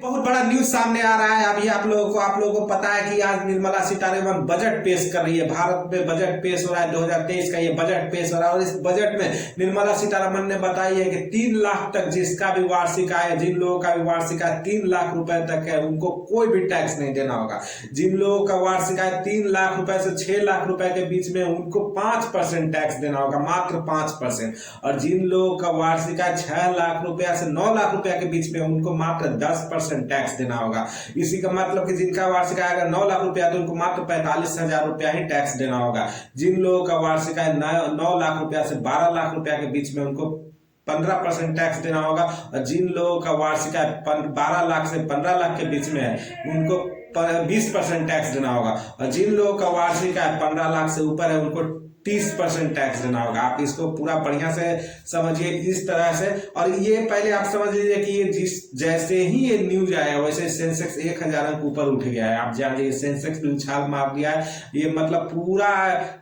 बहुत बड़ा न्यूज सामने आ रहा है। अभी आप लोगों को पता है कि आज निर्मला सीतारमण बजट पेश कर रही है। भारत में बजट पेश हो रहा है 2023 का, ये बजट पेश हो रहा है। और इस बजट में निर्मला सीतारमण ने बताई है कि 3 लाख तक जिसका भी वार्षिक आय, जिन लोगों का भी वार्षिक आय 3 लाख रुपए तक है, उनको कोई भी टैक्स नहीं देना होगा। जिन लोगों का वार्षिक आय 3 लाख रुपए से 6 लाख रुपए के बीच में, उनको 5% टैक्स देना होगा, मात्र 5%। और जिन लोगों का वार्षिक आय 6 लाख रुपया से 9 लाख रुपया के बीच में, उनको मात्र 10% टैक्स देना होगा। इसी का मतलब कि जिनका वार्षिक आय अगर 9 लाख रुपया तो उनको मात्र 45,000 रुपया ही टैक्स देना होगा। जिन लोगों का वार्षिक आय 9 लाख रुपया से 12 लाख रुपया के बीच में, उनको 15% टैक्स देना होगा। और जिन लोगों का वार्षिक आय 12 लाख से 15 लाख के बीच में है, उनको 20% टैक्स देना होगा। और जिन लोगों का वार्षिक आय 15 लाख से ऊपर है, उनको 30% टैक्स देना होगा। आप इसको पूरा बढ़िया से समझिए इस तरह से। और ये पहले आप समझ लीजिए कि ये जैसे ही ये न्यूज आया वैसे सेंसेक्स 1000 अंक ऊपर उठ गया है। आप जान लीजिए सेंसेक्स भी उछाल मार दिया है। ये मतलब पूरा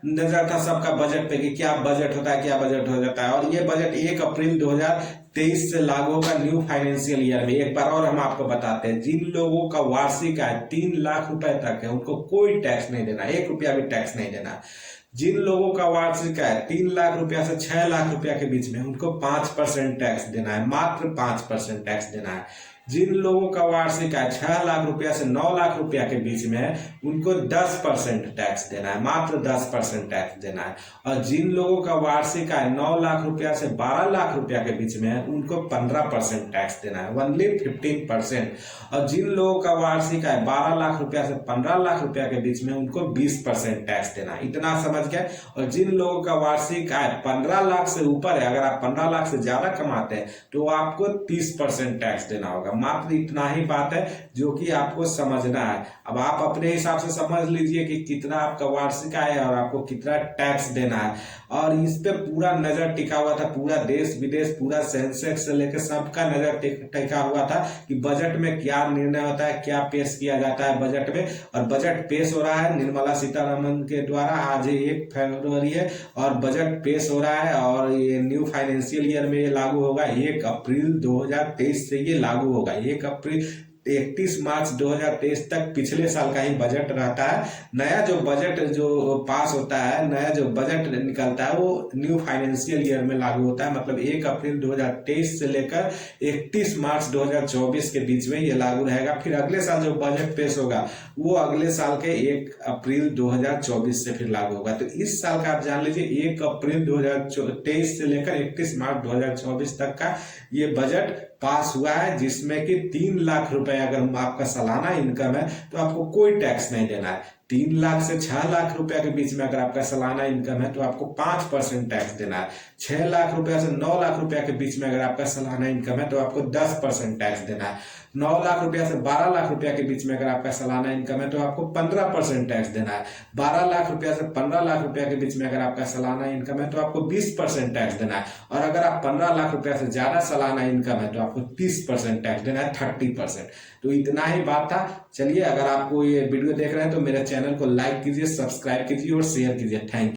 नजर था सबका बजट पे कि क्या बजट होता है, क्या बजट हो जाता है। और ये बजट 1 अप्रैल 2023 से लागू होगा न्यू फाइनेंशियल ईयर में। एक बार और हम आपको बताते हैं, जिन लोगों का वार्षिक आय 3 लाख रुपए तक है, उनको कोई टैक्स नहीं देना, 1 रुपया भी टैक्स नहीं देना। जिन लोगों का वार्षिक आय 3 लाख रुपया से 6 लाख रुपया के बीच में, उनको 5% टैक्स देना है, मात्र 5% टैक्स देना है। जिन लोगों का वार्षिक आय 6 लाख रुपया से 9 लाख रुपया के बीच में है, उनको 10% टैक्स देना है, मात्र 10% टैक्स देना है। और जिन लोगों का वार्षिक आय 9 लाख रुपया से 12 लाख रुपया के बीच में है, उनको 15% टैक्स देना है, ओनली 15%। और जिन लोगों का वार्षिक आय 12 लाख रुपया से 15 लाख रुपया के बीच में, उनको 20% टैक्स देना है। इतना समझ गए। और जिन लोगों का वार्षिक आय 15 लाख से ऊपर है, अगर आप 15 लाख से ज्यादा कमाते हैं, तो आपको 30% टैक्स देना होगा। मात्र इतना ही बात है जो कि आपको समझना है। अब आप अपने हिसाब से समझ लीजिए कि कितना आपका वार्षिक आय है और आपको कितना टैक्स देना है। और इस पे पूरा नजर टिका हुआ था, पूरा देश विदेश, पूरा सेंसेक्स से लेकर सबका नजर टिका हुआ था कि बजट में क्या निर्णय होता है, क्या पेश किया जाता है बजट में। और बजट पेश हो रहा है निर्मला सीतारमण के द्वारा। आज 1 फरवरी है और बजट पेश हो रहा है। और ये न्यू फाइनेंशियल ईयर में ये लागू होगा 1 अप्रैल 2023 से ये लागू होगा। 1 अप्रैल 31 मार्च 2023 तक पिछले साल का ही बजट रहता है। नया जो बजट जो पास होता है, नया जो बजट निकलता है, वो न्यू फाइनेंशियल ईयर में लागू होता है। मतलब 1 अप्रैल 2023 से लेकर 31 मार्च 2024 के बीच में ये लागू रहेगा। फिर अगले साल जो बजट पेश होगा वो अगले साल के 1 अप्रैल 2024 से फिर लागू होगा। तो इस साल का आप जान लीजिए 1 अप्रैल 2023 से लेकर 31 मार्च 2024 तक का ये बजट पास हुआ है, जिसमें कि 3 लाख रुपए अगर आपका सालाना इनकम है तो आपको कोई टैक्स नहीं देना है। 3 लाख से 6 लाख रुपया के बीच में अगर आपका सालाना इनकम है तो आपको 5% टैक्स देना है। 6 लाख रुपया से 9 लाख रुपया के बीच में अगर आपका सालाना इनकम है तो आपको 10% टैक्स देना है। 9 लाख रुपया से 12 लाख रुपया के बीच में अगर आपका सालाना इनकम है तो आपको 15% टैक्स देना है। 12 लाख रुपया से 15 लाख रुपया के बीच में अगर आपका सालाना इनकम है तो आपको 20% टैक्स देना है। और अगर आप 15 लाख रुपया से ज्यादा सालाना इनकम है तो आपको 30% टैक्स देना है, 30%। तो इतना ही बात था। चलिए, अगर आपको ये वीडियो देख रहे हैं तो मेरे चैनल को लाइक कीजिए, सब्सक्राइब कीजिए और शेयर कीजिए। Thank you.